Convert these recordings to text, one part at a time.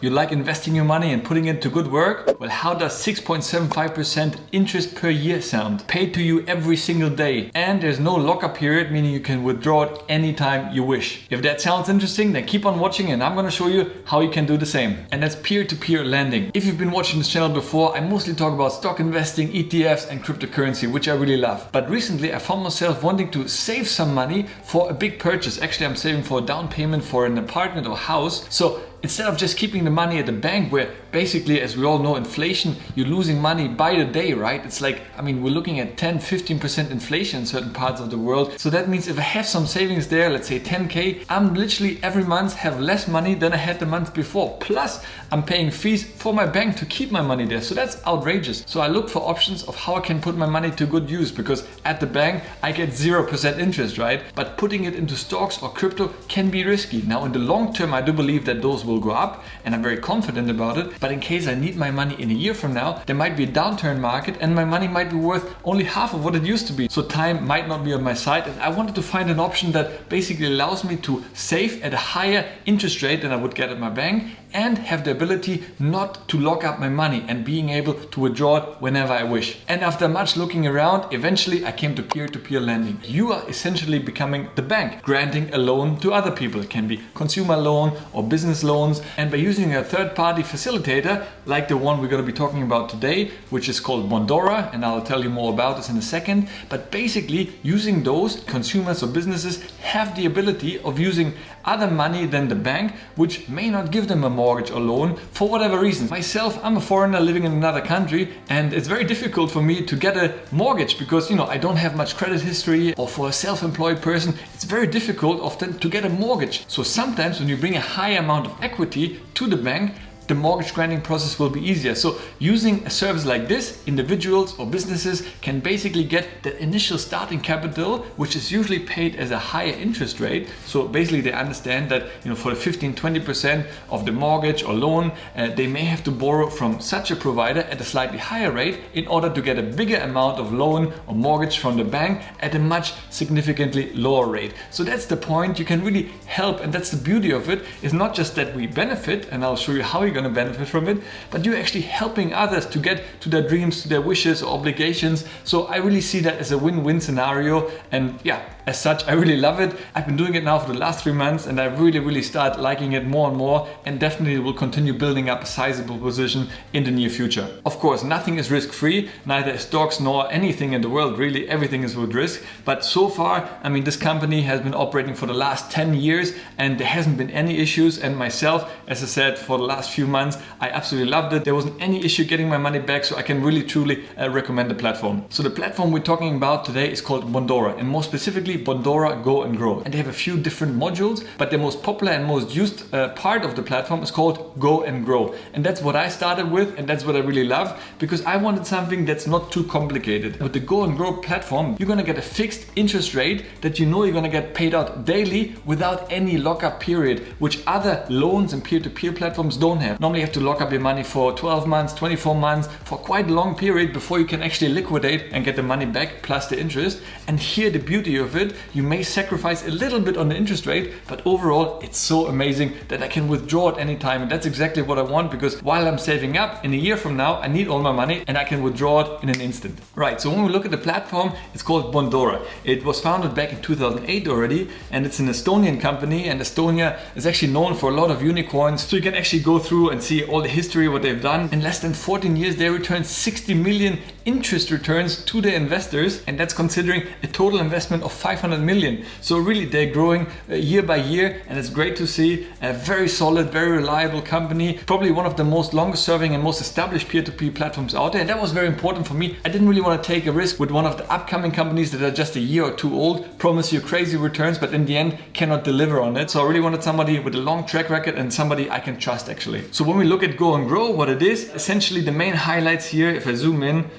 You like investing your money and putting it to good work? Well, how does 6.75% interest per year sound? Paid to you every single day. And there's no lockup period, meaning you can withdraw it anytime you wish. If that sounds interesting, then keep on watching and I'm going to show you how you can do the same. And that's peer-to-peer lending. If you've been watching this channel before, I mostly talk about stock investing, ETFs and cryptocurrency, which I really love. But recently I found myself wanting to save some money for a big purchase. Actually, I'm saving for a down payment for an apartment or house. So instead of just keeping the money at the bank where basically, as we all know, inflation, you're losing money by the day, right? It's like, we're looking at 10-15% inflation in certain parts of the world. So that means if I have some savings there, let's say 10K, I'm literally every month have less money than I had the month before. Plus, I'm paying fees for my bank to keep my money there. So that's outrageous. So I look for options of how I can put my money to good use, because at the bank, I get 0% interest, right? But putting it into stocks or crypto can be risky. Now, in the long term, I do believe that those will go up and I'm very confident about it. But in case I need my money in a year from now, there might be a downturn market and my money might be worth only half of what it used to be. So time might not be on my side, and I wanted to find an option that basically allows me to save at a higher interest rate than I would get at my bank and have the ability not to lock up my money and being able to withdraw it whenever I wish. And after much looking around, eventually I came to peer-to-peer lending. You are essentially becoming the bank, granting a loan to other people. It can be consumer loan or business loans. And by using a third-party facilitator, like the one we're going to be talking about today, which is called Bondora, and I'll tell you more about this in a second. But basically, using those, consumers or businesses have the ability of using other money than the bank, which may not give them a mortgage or loan for whatever reason. Myself, I'm a foreigner living in another country, and it's very difficult for me to get a mortgage because, I don't have much credit history, or for a self-employed person, it's very difficult often to get a mortgage. So sometimes when you bring a high amount of equity to the bank, the mortgage granting process will be easier. So using a service like this, individuals or businesses can basically get the initial starting capital, which is usually paid as a higher interest rate. So basically they understand that for the 15-20% of the mortgage or loan, they may have to borrow from such a provider at a slightly higher rate in order to get a bigger amount of loan or mortgage from the bank at a much significantly lower rate. So that's the point. You can really help, and that's the beauty of it. It's not just that we benefit, and I'll show you how you're going to benefit from it, but you're actually helping others to get to their dreams, to their wishes or obligations. So I really see that as a win-win scenario, and as such, I really love it. I've been doing it now for the last 3 months and I really start liking it more and more, and definitely will continue building up a sizable position in the near future. Of course, nothing is risk-free, neither is stocks nor anything in the world, really. Everything is with risk. But so far, this company has been operating for the last 10 years and there hasn't been any issues. And myself, as I said, for the last few months, I absolutely loved it. There wasn't any issue getting my money back, so I can really truly recommend the platform. So the platform we're talking about today is called Bondora, and more specifically Bondora Go and Grow. And they have a few different modules, but the most popular and most used part of the platform is called Go and Grow. And that's what I started with, and that's what I really love, because I wanted something that's not too complicated. With the Go and Grow platform, you're gonna get a fixed interest rate that you're gonna get paid out daily without any lockup period, which other loans and peer-to-peer platforms don't have. Normally you have to lock up your money for 12 months, 24 months, for quite a long period before you can actually liquidate and get the money back plus the interest. And here the beauty of it, you may sacrifice a little bit on the interest rate, but overall it's so amazing that I can withdraw at any time. And that's exactly what I want, because while I'm saving up, in a year from now I need all my money and I can withdraw it in an instant. Right, so when we look at the platform, it's called Bondora. It was founded back in 2008 already, and it's an Estonian company, and Estonia is actually known for a lot of unicorns. So you can actually go through and see all the history, what they've done. In less than 14 years, they returned 60 million interest returns to their investors, and that's considering a total investment of 500 million. So really they're growing year by year, and it's great to see a very solid, very reliable company, probably one of the most longest serving and most established peer-to-peer platforms out there. And that was very important for me. I didn't really want to take a risk with one of the upcoming companies that are just a year or two old, promise you crazy returns, but in the end cannot deliver on it. So I really wanted somebody with a long track record and somebody I can trust actually. So when we look at Go and Grow, what it is, essentially the main highlights here, if I zoom in,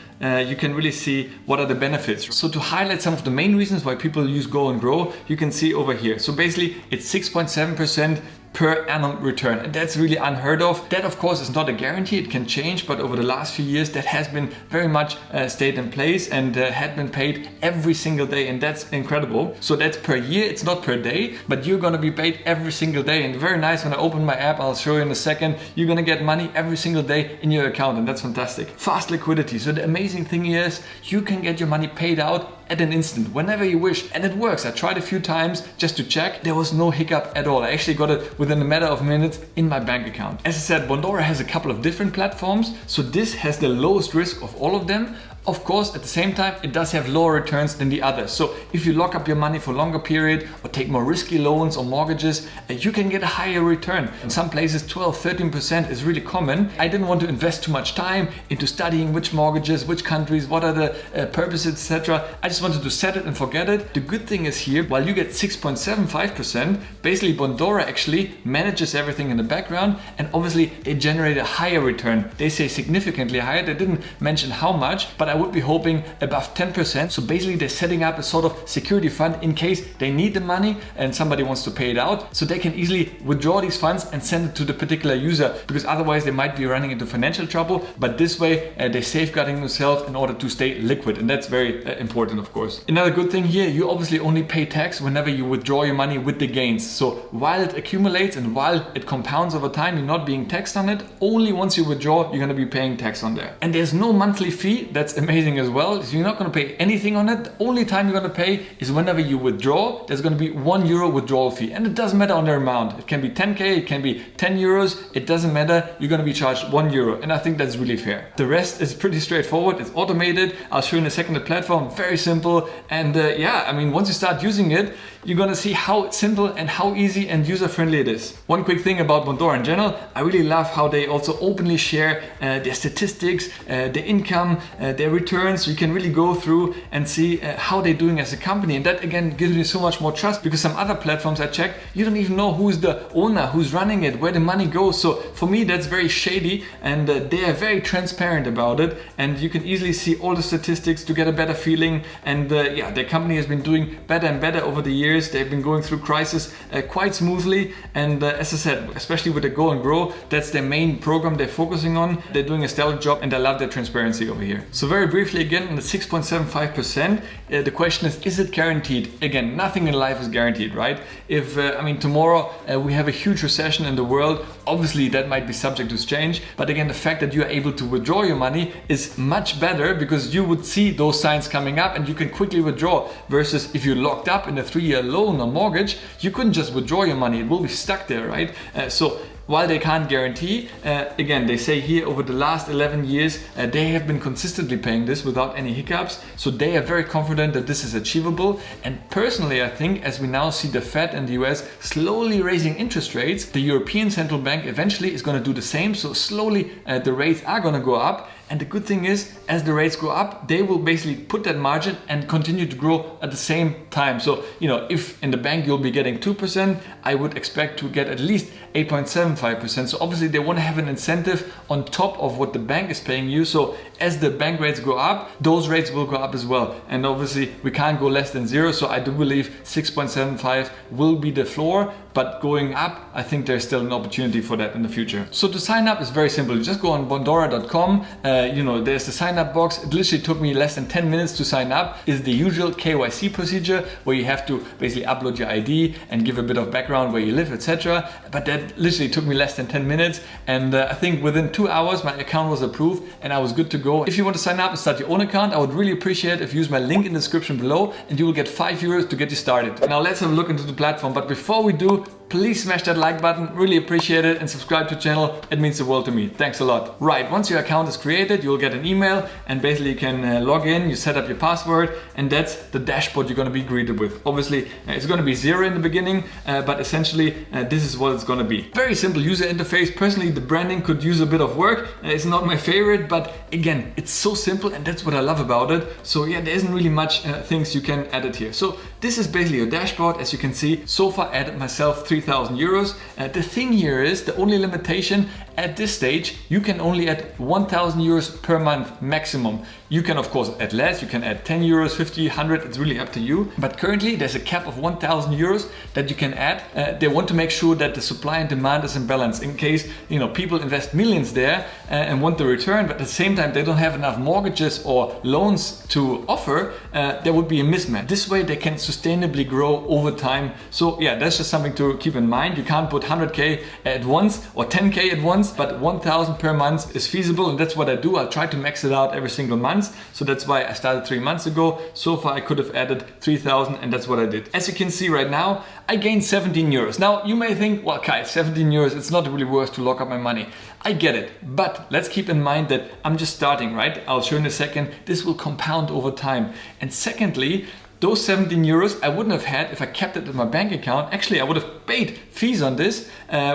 you can really see what are the benefits. So to highlight some of the main reasons why people use Go and Grow, you can see over here. So basically it's 6.7% per annum return. And that's really unheard of. That of course is not a guarantee, it can change, but over the last few years that has been very much stayed in place and had been paid every single day, and that's incredible. So that's per year, it's not per day, but you're gonna be paid every single day. And very nice, when I open my app, I'll show you in a second, you're gonna get money every single day in your account, and that's fantastic. Fast liquidity. So the amazing thing is you can get your money paid out at an instant, whenever you wish, and it works. I tried a few times just to check. There was no hiccup at all. I actually got it within a matter of minutes in my bank account. As I said, Bondora has a couple of different platforms, so this has the lowest risk of all of them. Of course, at the same time, it does have lower returns than the others. So if you lock up your money for a longer period or take more risky loans or mortgages, you can get a higher return. In some places, 12-13% is really common. I didn't want to invest too much time into studying which mortgages, which countries, what are the purposes, etc. I just wanted to set it and forget it. The good thing is here, while you get 6.75%, basically Bondora actually manages everything in the background, and obviously they generate a higher return. They say significantly higher. They didn't mention how much, but I would be hoping above 10%. So basically they're setting up a sort of security fund in case they need the money and somebody wants to pay it out, so they can easily withdraw these funds and send it to the particular user, because otherwise they might be running into financial trouble. But this way they're safeguarding themselves in order to stay liquid, and that's very important, of course. Another good thing here, you obviously only pay tax whenever you withdraw your money with the gains. So while it accumulates and while it compounds over time, you're not being taxed on it. Only once you withdraw, you're going to be paying tax on there. And there's no monthly fee. That's amazing as well. So you're not going to pay anything on it. The only time you're going to pay is whenever you withdraw. There's going to be €1 withdrawal fee, and it doesn't matter on the amount. It can be 10k, it can be 10 euros. It doesn't matter. You're going to be charged €1, and I think that's really fair. The rest is pretty straightforward. It's automated. I'll show you in a second the platform. Very simple, and yeah, I mean, once you start using it, you're gonna see how simple and how easy and user-friendly it is. One quick thing about Bondora in general, I really love how they also openly share their statistics, their income, their returns. So you can really go through and see how they're doing as a company. And that again gives me so much more trust, because some other platforms I check, you don't even know who's the owner, who's running it, where the money goes. So for me, that's very shady, and they are very transparent about it. And you can easily see all the statistics to get a better feeling. And yeah, their company has been doing better and better over the years. They've been going through crisis quite smoothly, and as I said, especially with the Go and Grow, that's their main program they're focusing on. They're doing a stellar job, and I love their transparency over here. So very briefly again, on the 6.75%, the question is it guaranteed? Again, nothing in life is guaranteed, right? If I mean, tomorrow we have a huge recession in the world, obviously that might be subject to change, but again, the fact that you are able to withdraw your money is much better, because you would see those signs coming up and you can quickly withdraw, versus if you're locked up in a 3-year loan or mortgage, you couldn't just withdraw your money. It will be stuck there, right? So while they can't guarantee, again, they say here over the last 11 years, they have been consistently paying this without any hiccups. So they are very confident that this is achievable. And personally, I think as we now see the Fed and the US slowly raising interest rates, the European Central Bank eventually is going to do the same. So slowly the rates are going to go up. And the good thing is, as the rates go up, they will basically put that margin and continue to grow at the same time. So, you know, if in the bank you'll be getting 2%, I would expect to get at least 8.75%. So obviously they want to have an incentive on top of what the bank is paying you. So as the bank rates go up, those rates will go up as well. And obviously we can't go less than 0. So I do believe 6.75 will be the floor, but going up, I think there's still an opportunity for that in the future. So to sign up is very simple. You just go on bondora.com. You know, there's the sign up box. It literally took me less than 10 minutes to sign up. It's the usual KYC procedure where you have to basically upload your ID and give a bit of background where you live, etc. But that literally took me less than 10 minutes. And I think within 2 hours, my account was approved and I was good to go. If you want to sign up and start your own account, I would really appreciate it if you use my link in the description below, and you will get €5 to get you started. Now let's have a look into the platform. But before we do, please smash that like button, really appreciate it, and subscribe to the channel. It means the world to me. Thanks a lot. Right, once your account is created, you'll get an email, and basically you can log in, you set up your password, and that's the dashboard you're going to be greeted with. Obviously, it's going to be 0 in the beginning, but essentially this is what it's going to be. Very simple user interface. Personally, the branding could use a bit of work. It's not my favorite, but again, it's so simple, and that's what I love about it. So yeah, there isn't really much things you can edit here. So this is basically your dashboard. As you can see, so far I added myself €3,000. The thing here is, the only limitation, at this stage, you can only add 1,000 euros per month maximum. You can of course add less, you can add 10 euros, 50, 100, it's really up to you. But currently there's a cap of 1,000 euros that you can add. They want to make sure that the supply and demand is in balance in case, people invest millions there and want the return, but at the same time they don't have enough mortgages or loans to offer. There would be a mismatch. This way they can sustainably grow over time. So yeah, that's just something to keep in mind. You can't put 100k at once or 10k at once, but 1,000 per month is feasible, and that's what I do. I'll try to max it out every single month. So that's why I started 3 months ago. So far I could have added 3,000, and that's what I did. As you can see right now, I gained 17 euros. Now you may think, well Kai, 17 euros, it's not really worth to lock up my money. I get it, but let's keep in mind that I'm just starting, right? I'll show in a second, this will compound over time. And secondly, those 17 euros I wouldn't have had if I kept it in my bank account. Actually, I would have paid fees on this,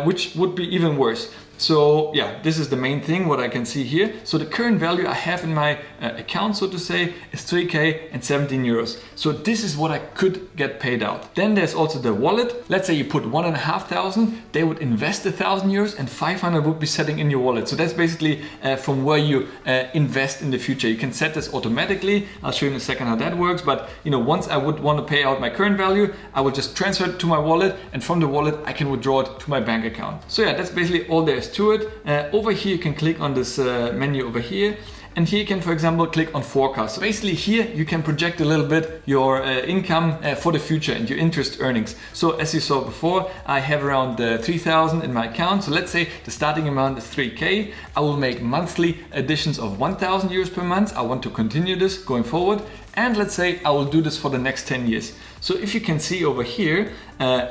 which would be even worse. So yeah, this is the main thing, what I can see here. So the current value I have in my account, so to say, is 3k and 17 euros. So this is what I could get paid out. Then there's also the wallet. Let's say you put 1,500, they would invest 1,000 euros and 500 would be setting in your wallet. So that's basically from where you invest in the future. You can set this automatically. I'll show you in a second how that works. But once I would want to pay out my current value, I would just transfer it to my wallet, and from the wallet I can withdraw it to my bank account. So yeah, that's basically all there is to it. Over here you can click on this menu over here, and here you can, for example, click on forecast. So basically here you can project a little bit your income for the future and your interest earnings. So as you saw before, I have around 3,000 in my account. So let's say the starting amount is 3k. I will make monthly additions of 1,000 euros per month. I want to continue this going forward. And let's say I will do this for the next 10 years. So if you can see over here,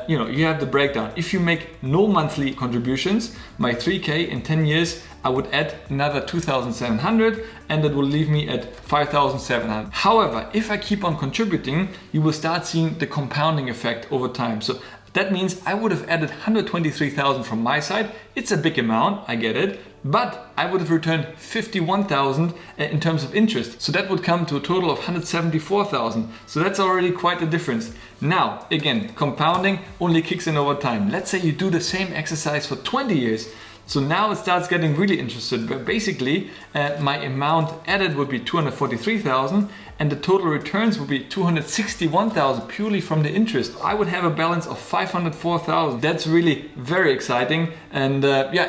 you have the breakdown. If you make no monthly contributions, my 3k in 10 years, I would add another 2,700, and that will leave me at 5,700. However, if I keep on contributing, you will start seeing the compounding effect over time. So that means I would have added 123,000 from my side. It's a big amount, I get it, but I would have returned 51,000 in terms of interest. So that would come to a total of 174,000. So that's already quite a difference. Now, again, compounding only kicks in over time. Let's say you do the same exercise for 20 years. So now it starts getting really interesting. But basically, my amount added would be 243,000, and the total returns would be 261,000 purely from the interest. I would have a balance of 504,000. That's really very exciting, and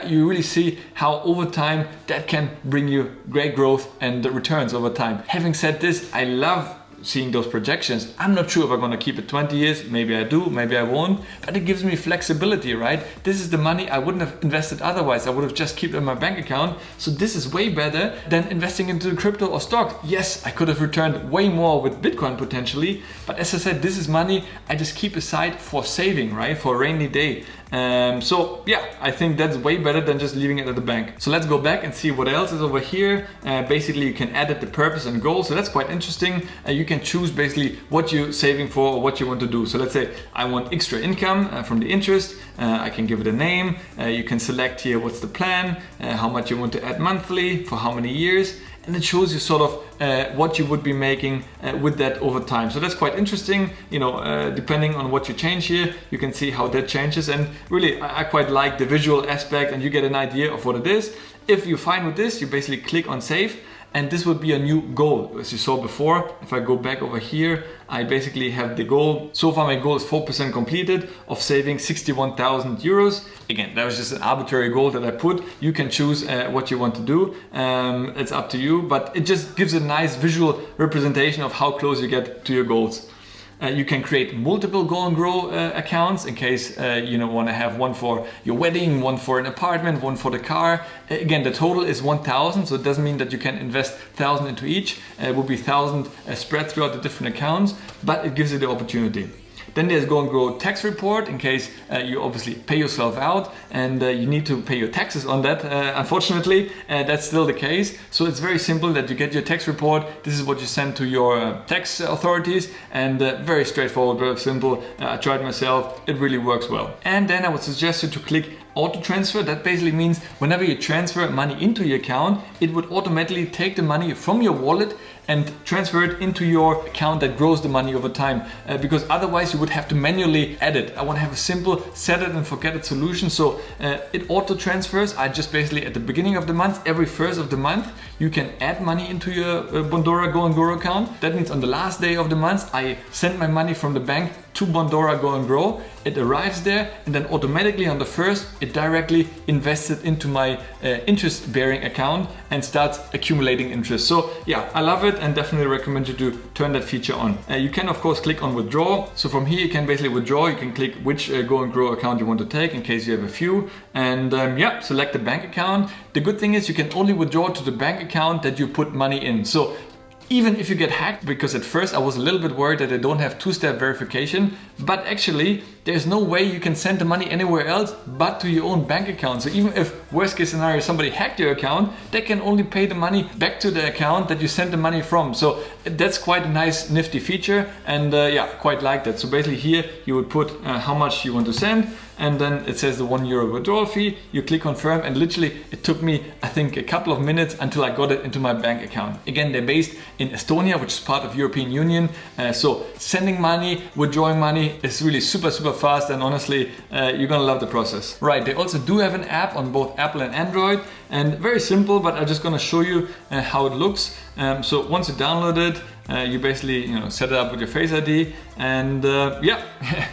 you really see how over time that can bring you great growth and returns over time. Having said this, I love seeing those projections. I'm not sure if I'm gonna keep it 20 years, maybe I do, maybe I won't, but it gives me flexibility, right? This is the money I wouldn't have invested otherwise. I would have just kept it in my bank account. So this is way better than investing into crypto or stock. Yes, I could have returned way more with Bitcoin potentially, but as I said, this is money I just keep aside for saving, right? For a rainy day. So yeah, I think that's way better than just leaving it at the bank. So let's go back and see what else is over here. Basically, you can edit the purpose and goal. So that's quite interesting. You can choose basically what you're saving for or what you want to do. So let's say I want extra income from the interest. I can give it a name. You can select here what's the plan, how much you want to add monthly, for how many years. And it shows you sort of what you would be making with that over time. So that's quite interesting. Depending on what you change here, you can see how that changes. And really, I quite like the visual aspect, and you get an idea of what it is. If you're fine with this, you basically click on save, and this would be a new goal. As you saw before, if I go back over here, I basically have the goal. So far my goal is 4% completed of saving 61,000 euros. Again, that was just an arbitrary goal that I put. You can choose what you want to do. It's up to you, but it just gives a nice visual representation of how close you get to your goals. You can create multiple Go and Grow accounts in case you want to have one for your wedding, one for an apartment, one for the car. Again, the total is 1,000, so it doesn't mean that you can invest 1,000 into each. It will be 1,000 spread throughout the different accounts, but it gives you the opportunity. Then there's Go and Grow tax report in case you obviously pay yourself out and you need to pay your taxes on that. Unfortunately, that's still the case. So it's very simple that you get your tax report. This is what you send to your tax authorities, and very straightforward, very simple. I tried myself, it really works well. And then I would suggest you to click auto transfer. That basically means whenever you transfer money into your account, it would automatically take the money from your wallet and transfer it into your account that grows the money over time, because otherwise you would have to manually add it. I want to have a simple set it and forget it solution. So it auto transfers. I just basically at the beginning of the month, every first of the month, you can add money into your Bondora Go Grow account. That means on the last day of the month, I send my money from the bank to Bondora Go Grow. It arrives there, and then automatically on the first, it directly invests it into my interest-bearing account and starts accumulating interest. So yeah, I love it and definitely recommend you to turn that feature on. You can of course click on withdraw. So from here you can basically withdraw. You can click which Go Grow account you want to take in case you have a few, and yeah, select the bank account. The good thing is you can only withdraw to the bank account that you put money in. So even if you get hacked, because at first I was a little bit worried that they don't have two-step verification, but actually there's no way you can send the money anywhere else but to your own bank account. So even if worst case scenario somebody hacked your account, they can only pay the money back to the account that you sent the money from. So that's quite a nice nifty feature, and yeah, quite like that. So basically here you would put how much you want to send, and then it says the €1 withdrawal fee. You click confirm, and literally it took me I think a couple of minutes until I got it into my bank account. Again, they're based in Estonia, which is part of European Union. So sending money, withdrawing money is really super fast, and honestly you're gonna love the process. Right, they also do have an app on both Apple and Android, and very simple, but I'm just gonna show you how it looks. So once you download it, you basically set it up with your Face ID, and yeah,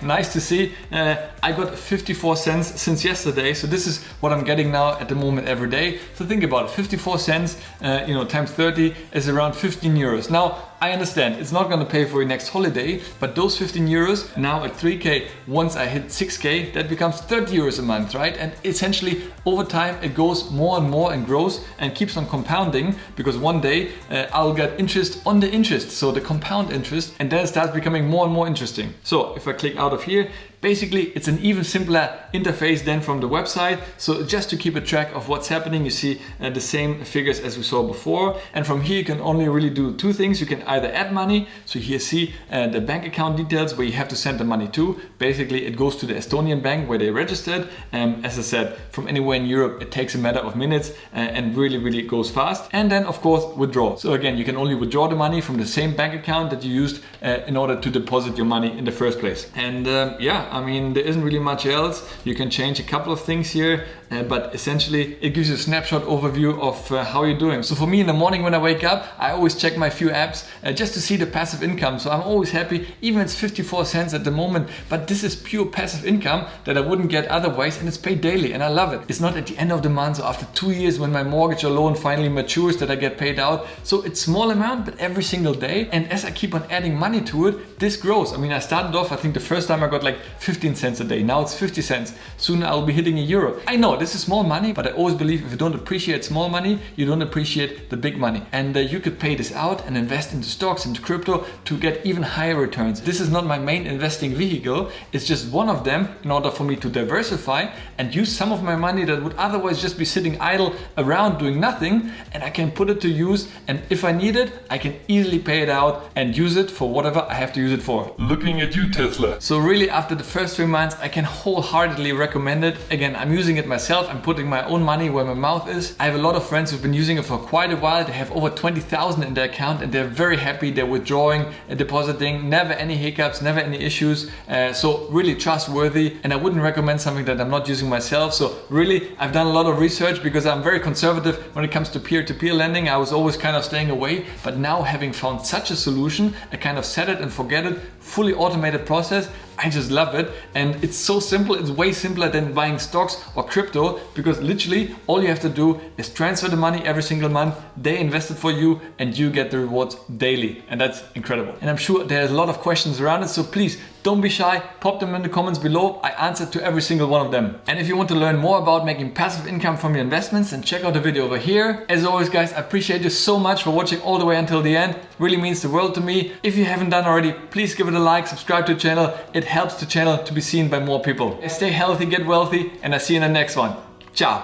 nice to see. I got 54 cents since yesterday, so this is what I'm getting now at the moment every day. So think about it, 54 cents times 30 is around 15 euros. Now I understand it's not going to pay for your next holiday, but those 15 euros now at 3K, once I hit 6K, that becomes 30 euros a month, right? And essentially over time it goes more and more and grows and keeps on compounding, because one day I'll get interest on the interest, so the compound interest, and then it starts becoming more and more interesting. So if I click out of here, basically it's an even simpler interface than from the website. So just to keep a track of what's happening, you see the same figures as we saw before, and from here you can only really do two things. You can either add money, so here see the bank account details where you have to send the money to. Basically it goes to the Estonian bank where they registered. As I said, from anywhere in Europe it takes a matter of minutes and really goes fast. And then of course withdraw. So again, you can only withdraw the money from the same bank account that you used in order to deposit your money in the first place. And yeah, I mean, there isn't really much else. You can change a couple of things here, but essentially it gives you a snapshot overview of how you're doing. So for me in the morning when I wake up, I always check my few apps just to see the passive income. So I'm always happy, even it's 54 cents at the moment, but this is pure passive income that I wouldn't get otherwise, and it's paid daily, and I love it. It's not at the end of the month or after 2 years when my mortgage or loan finally matures that I get paid out. So it's small amount, but every single day. And as I keep on adding money to it, this grows. I mean, I started off, I think the first time I got like 15 cents a day. Now it's 50 cents. Soon I'll be hitting €1. I know this is small money, but I always believe if you don't appreciate small money, you don't appreciate the big money. And you could pay this out and invest into stocks, into crypto, to get even higher returns. This is not my main investing vehicle. It's just one of them in order for me to diversify and use some of my money that would otherwise just be sitting idle around doing nothing, and I can put it to use, and if I need it, I can easily pay it out and use it for whatever I have to use it for. Looking at you, Tesla. So really after the first 3 months, I can wholeheartedly recommend it. Again, I'm using it myself. I'm putting my own money where my mouth is. I have a lot of friends who've been using it for quite a while. They have over 20,000 in their account, and they're very happy. They're withdrawing, depositing, never any hiccups, never any issues. So really trustworthy, and I wouldn't recommend something that I'm not using myself. So really, I've done a lot of research because I'm very conservative when it comes to peer-to-peer lending. I was always kind of staying away, but now having found such a solution, a kind of set it and forget it, fully automated process, I just love it. And it's so simple. It's way simpler than buying stocks or crypto, because literally all you have to do is transfer the money every single month. They invest it for you and you get the rewards daily. And that's incredible. And I'm sure there's a lot of questions around it. So please don't be shy. Pop them in the comments below. I answered to every single one of them. And if you want to learn more about making passive income from your investments, then check out the video over here. As always, guys, I appreciate you so much for watching all the way until the end. It really means the world to me. If you haven't done already, please give it a like, subscribe to the channel. It helps the channel to be seen by more people. Stay healthy, get wealthy, and I'll see you in the next one. Ciao.